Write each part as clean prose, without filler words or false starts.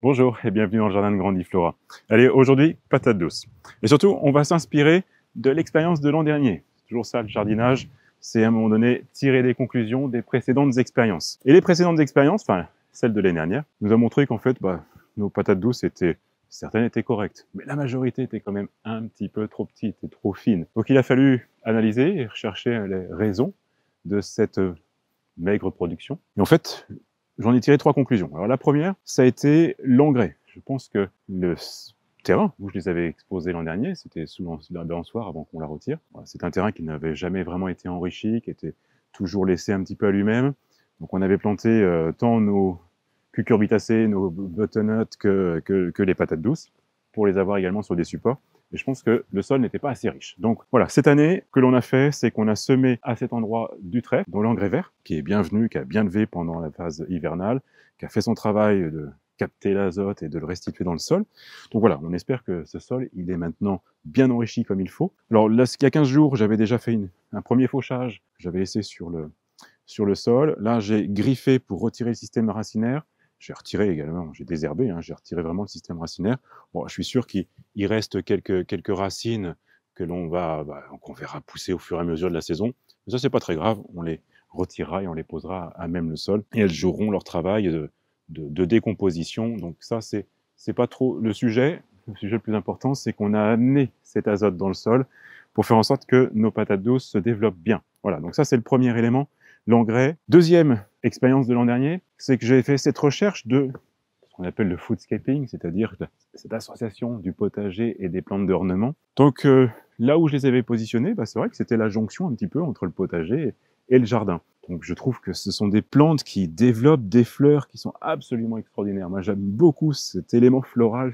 Bonjour et bienvenue dans le jardin de Grandiflora. Allez, aujourd'hui, patate douce. Et surtout, on va s'inspirer de l'expérience de l'an dernier. C'est toujours ça, le jardinage, c'est à un moment donné tirer des conclusions des précédentes expériences. Et les précédentes expériences, enfin celle de l'année dernière, nous a montré qu'en fait, nos patates douces certaines étaient correctes, mais la majorité était quand même un petit peu trop petite et trop fine. Donc il a fallu analyser et rechercher les raisons de cette maigre production. Et en fait, j'en ai tiré 3 conclusions. Alors la première, ça a été l'engrais. Je pense que le terrain où je les avais exposés l'an dernier, c'était sous la balançoire avant qu'on la retire. Voilà, c'est un terrain qui n'avait jamais vraiment été enrichi, qui était toujours laissé un petit peu à lui-même. Donc on avait planté tant nos cucurbitacées, nos butternuts que les patates douces, pour les avoir également sur des supports. Et je pense que le sol n'était pas assez riche. Donc voilà, cette année, ce que l'on a fait, c'est qu'on a semé à cet endroit du trèfle, dont l'engrais vert, qui est bienvenu, qui a bien levé pendant la phase hivernale, qui a fait son travail de capter l'azote et de le restituer dans le sol. Donc voilà, on espère que ce sol, il est maintenant bien enrichi comme il faut. Alors là, il y a 15 jours, j'avais déjà fait un premier fauchage que j'avais laissé sur le sol. Là, j'ai griffé pour retirer le système racinaire. J'ai retiré également, j'ai désherbé, j'ai retiré vraiment le système racinaire. Bon, je suis sûr qu'il reste quelques racines qu'on verra pousser au fur et à mesure de la saison. Mais ça, c'est pas très grave, on les retirera et on les posera à même le sol. Et elles joueront leur travail de décomposition. Donc ça, c'est pas trop le sujet. Le sujet le plus important, c'est qu'on a amené cet azote dans le sol pour faire en sorte que nos patates douces se développent bien. Voilà, donc ça, c'est le premier élément, l'engrais. Deuxième expérience de l'an dernier, c'est que j'ai fait cette recherche de ce qu'on appelle le foodscaping, c'est-à-dire cette association du potager et des plantes d'ornement. Donc là où je les avais positionnés, c'est vrai que c'était la jonction un petit peu entre le potager et le jardin. Donc je trouve que ce sont des plantes qui développent des fleurs qui sont absolument extraordinaires. Moi j'aime beaucoup cet élément floral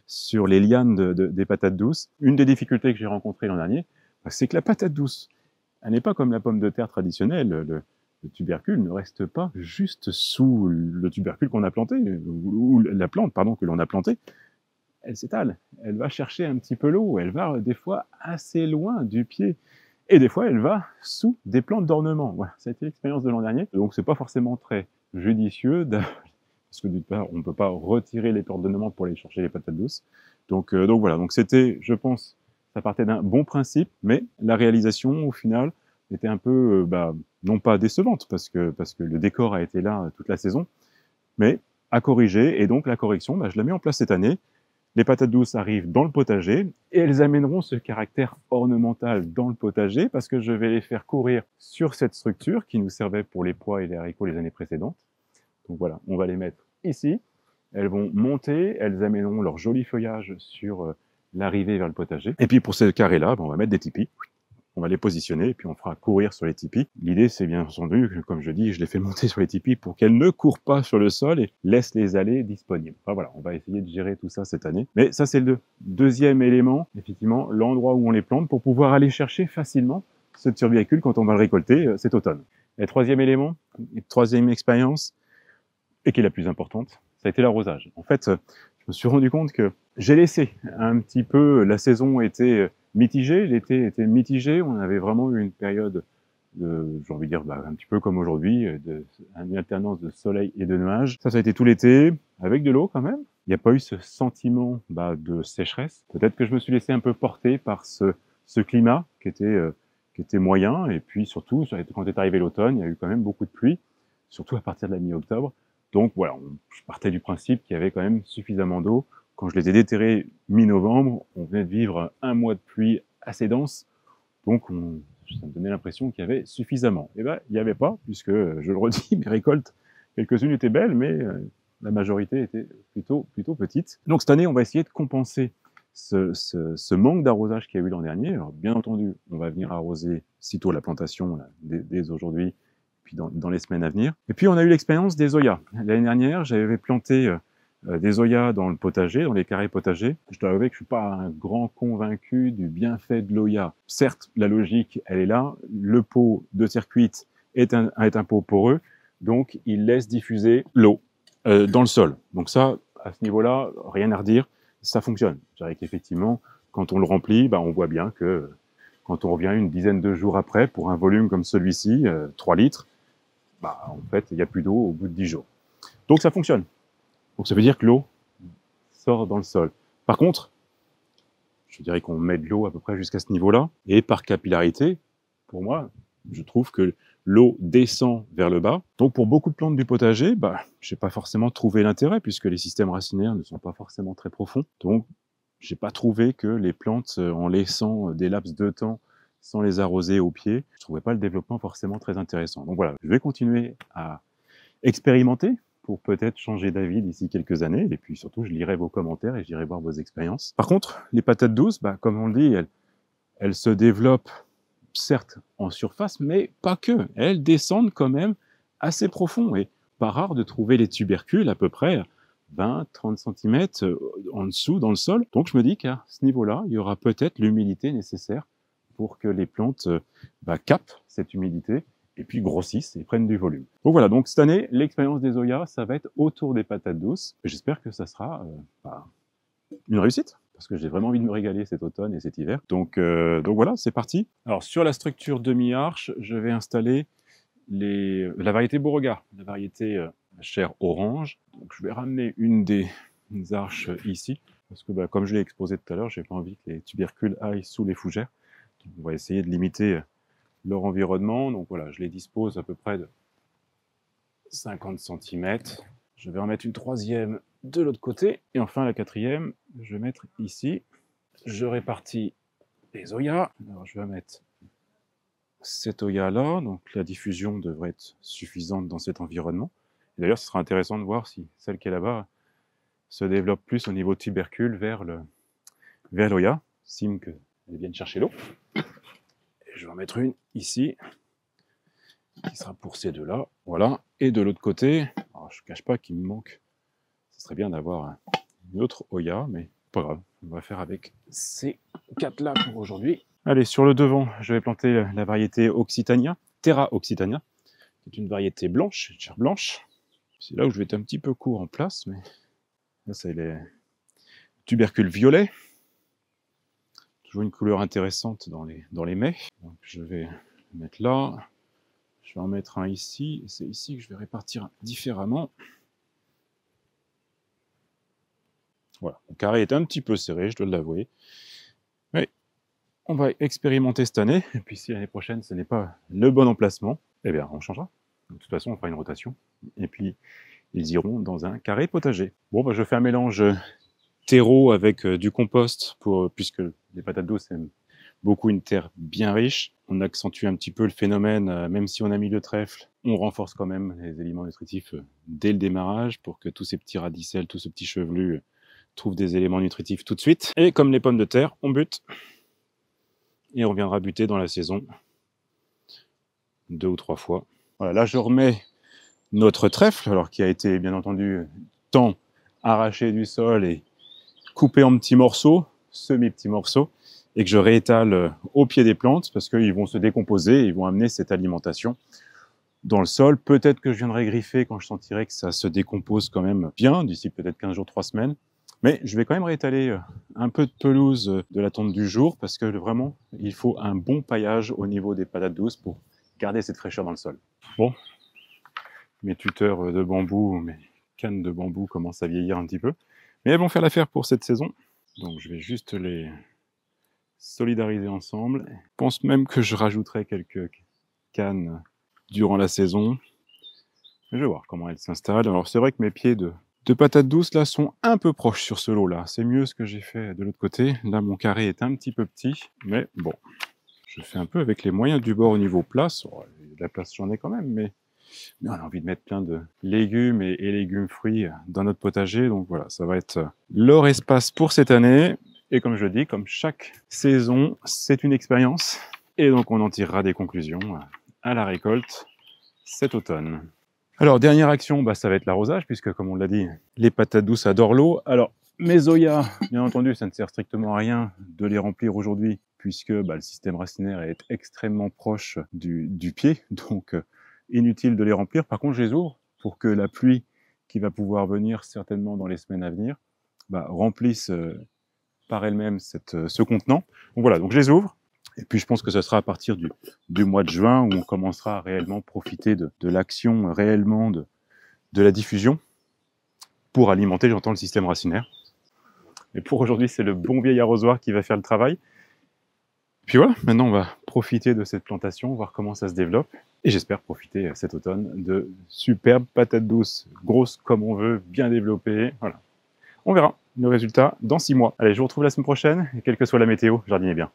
sur les lianes des patates douces. Une des difficultés que j'ai rencontrées l'an dernier, c'est que la patate douce, elle n'est pas comme la pomme de terre traditionnelle. Le tubercule ne reste pas juste sous le tubercule qu'on a planté, ou la plante, pardon, que l'on a plantée. Elle s'étale, elle va chercher un petit peu l'eau, elle va des fois assez loin du pied, et des fois elle va sous des plantes d'ornement. Voilà, ça a été l'expérience de l'an dernier. Donc c'est pas forcément très judicieux, parce que d'une part, on ne peut pas retirer les plantes d'ornement pour aller chercher les patates douces. Donc voilà, donc c'était, je pense, ça partait d'un bon principe, mais la réalisation, au final, était un peu, non pas décevante, parce que le décor a été là toute la saison, mais à corriger, et donc la correction, je la mets en place cette année. Les patates douces arrivent dans le potager, et elles amèneront ce caractère ornemental dans le potager, parce que je vais les faire courir sur cette structure qui nous servait pour les pois et les haricots les années précédentes. Donc voilà, on va les mettre ici, elles vont monter, elles amèneront leur joli feuillage sur l'arrivée vers le potager. Et puis pour ce carré-là, on va mettre des tipis. On va les positionner et puis on fera courir sur les tipis. L'idée, c'est bien entendu que, comme je dis, je les fais monter sur les tipis pour qu'elles ne courent pas sur le sol et laissent les allées disponibles. Enfin voilà, on va essayer de gérer tout ça cette année. Mais ça, c'est le deuxième élément, effectivement, l'endroit où on les plante pour pouvoir aller chercher facilement ce tubercule quand on va le récolter cet automne. Et troisième élément, troisième expérience, et qui est la plus importante, ça a été l'arrosage. En fait, je me suis rendu compte que j'ai laissé un petit peu, la saison était mitigée, l'été était mitigé, on avait vraiment eu une période j'ai envie de dire, un petit peu comme aujourd'hui, une alternance de soleil et de nuages. Ça a été tout l'été, avec de l'eau quand même. Il n'y a pas eu ce sentiment de sécheresse. Peut-être que je me suis laissé un peu porter par ce climat qui était moyen, et puis surtout, quand est arrivé l'automne, il y a eu quand même beaucoup de pluie, surtout à partir de la mi-octobre. Donc voilà, je partais du principe qu'il y avait quand même suffisamment d'eau. Quand je les ai déterrés mi-novembre, on venait de vivre un mois de pluie assez dense, donc ça me donnait l'impression qu'il y avait suffisamment. Et il n'y avait pas, puisque, je le redis, mes récoltes, quelques-unes étaient belles, mais la majorité était plutôt petite. Donc cette année, on va essayer de compenser ce manque d'arrosage qu'il y a eu l'an dernier. Alors bien entendu, on va venir arroser sitôt la plantation, là, dès aujourd'hui, puis dans les semaines à venir. Et puis on a eu l'expérience des Zoyas. L'année dernière, j'avais planté des Zoyas dans le potager, dans les carrés potagers. Je dois avouer que je suis pas un grand convaincu du bienfait de l'Oya. Certes, la logique, elle est là. Le pot de circuit est un pot poreux, donc il laisse diffuser l'eau dans le sol. Donc ça, à ce niveau-là, rien à redire, ça fonctionne. Je dirais qu'effectivement, quand on le remplit, on voit bien que quand on revient une dizaine de jours après, pour un volume comme celui-ci, 3 litres, en fait, il n'y a plus d'eau au bout de 10 jours. Donc ça fonctionne. Donc ça veut dire que l'eau sort dans le sol. Par contre, je dirais qu'on met de l'eau à peu près jusqu'à ce niveau-là. Et par capillarité, pour moi, je trouve que l'eau descend vers le bas. Donc pour beaucoup de plantes du potager, je n'ai pas forcément trouvé l'intérêt puisque les systèmes racinaires ne sont pas forcément très profonds. Donc j'ai pas trouvé que les plantes, en laissant des laps de temps sans les arroser au pied, je trouvais pas le développement forcément très intéressant. Donc voilà, je vais continuer à expérimenter pour peut-être changer d'avis d'ici quelques années. Et puis surtout, je lirai vos commentaires et j'irai voir vos expériences. Par contre, les patates douces, comme on le dit, elles se développent certes en surface, mais pas que. Elles descendent quand même assez profond. Et pas rare de trouver les tubercules à peu près 20-30 cm en dessous dans le sol. Donc je me dis qu'à ce niveau-là, il y aura peut-être l'humidité nécessaire pour que les plantes captent cette humidité et puis grossissent et prennent du volume. Donc voilà, donc cette année, l'expérience des Oya, ça va être autour des patates douces. J'espère que ça sera une réussite, parce que j'ai vraiment envie de me régaler cet automne et cet hiver. Donc voilà, c'est parti. Alors sur la structure demi-arche, je vais installer la variété Beauregard, la variété chair orange. Donc je vais ramener une des arches ici, parce que comme je l'ai exposé tout à l'heure, j'ai pas envie que les tubercules aillent sous les fougères. Donc, on va essayer de limiter leur environnement. Donc voilà, je les dispose à peu près de 50 cm. Je vais en mettre une troisième de l'autre côté. Et enfin la quatrième, je vais mettre ici. Je répartis les Oya. Alors je vais mettre cet Oya là. Donc la diffusion devrait être suffisante dans cet environnement. D'ailleurs, ce sera intéressant de voir si celle qui est là-bas se développe plus au niveau tubercule vers l'Oya. Signe qu'elle vienne chercher l'eau. Et je vais en mettre une ici, qui sera pour ces deux-là. Voilà. Et de l'autre côté, alors je ne cache pas qu'il me manque, ce serait bien d'avoir une autre Oya, mais pas grave. On va faire avec ces quatre-là pour aujourd'hui. Allez, sur le devant, je vais planter la variété Occitania, Terra Occitania, qui est une variété blanche, une chair blanche. C'est là où je vais être un petit peu court en place, mais là, c'est les tubercules violets. Toujours une couleur intéressante dans les mets. Donc je vais mettre là. Je vais en mettre un ici. C'est ici que je vais répartir différemment. Voilà. Le carré est un petit peu serré, je dois l'avouer. Mais on va expérimenter cette année. Et puis si l'année prochaine, ce n'est pas le bon emplacement, eh bien, on changera. De toute façon, on fera une rotation. Et puis, ils iront dans un carré potager. Bon, je fais un mélange terreau avec du compost, puisque les patates douces aiment beaucoup une terre bien riche. On accentue un petit peu le phénomène, même si on a mis le trèfle, on renforce quand même les éléments nutritifs dès le démarrage pour que tous ces petits radicelles, tous ces petits chevelus trouvent des éléments nutritifs tout de suite. Et comme les pommes de terre, on bute. Et on reviendra buter dans la saison 2 ou 3 fois. Voilà, là je remets notre trèfle, alors qui a été bien entendu tant arraché du sol et coupé en petits morceaux, semi-petits morceaux, et que je réétale au pied des plantes parce qu'ils vont se décomposer, ils vont amener cette alimentation dans le sol. Peut-être que je viendrai griffer quand je sentirai que ça se décompose quand même bien, d'ici peut-être 15 jours, 3 semaines. Mais je vais quand même réétaler un peu de pelouse de la tonte du jour parce que vraiment, il faut un bon paillage au niveau des patates douces pour garder cette fraîcheur dans le sol. Bon, mes tuteurs de bambou, mes cannes de bambou commencent à vieillir un petit peu. Mais elles vont faire l'affaire pour cette saison. Donc je vais juste les solidariser ensemble. Je pense même que je rajouterai quelques cannes durant la saison. Je vais voir comment elles s'installent. Alors c'est vrai que mes pieds de patates douces là sont un peu proches sur ce lot là. C'est mieux ce que j'ai fait de l'autre côté. Là mon carré est un petit peu petit. Mais bon, je fais un peu avec les moyens du bord au niveau place. Oh, de la place j'en ai quand même, mais on a envie de mettre plein de légumes et légumes fruits dans notre potager. Donc voilà, ça va être leur espace pour cette année. Et comme je le dis, comme chaque saison, c'est une expérience. Et donc on en tirera des conclusions à la récolte cet automne. Alors dernière action, ça va être l'arrosage, puisque comme on l'a dit, les patates douces adorent l'eau. Alors mes Oya, bien entendu, ça ne sert strictement à rien de les remplir aujourd'hui, puisque le système racinaire est extrêmement proche du pied. Donc inutile de les remplir. Par contre, je les ouvre pour que la pluie qui va pouvoir venir certainement dans les semaines à venir remplisse par elle-même ce contenant. Donc voilà, donc je les ouvre. Et puis je pense que ce sera à partir du mois de juin où on commencera à réellement profiter de l'action réellement de la diffusion pour alimenter, j'entends, le système racinaire. Mais pour aujourd'hui, c'est le bon vieil arrosoir qui va faire le travail. Puis voilà, maintenant on va profiter de cette plantation, voir comment ça se développe. Et j'espère profiter cet automne de superbes patates douces, grosses comme on veut, bien développées. Voilà. On verra le résultat dans 6 mois. Allez, je vous retrouve la semaine prochaine, et quelle que soit la météo, jardinez bien.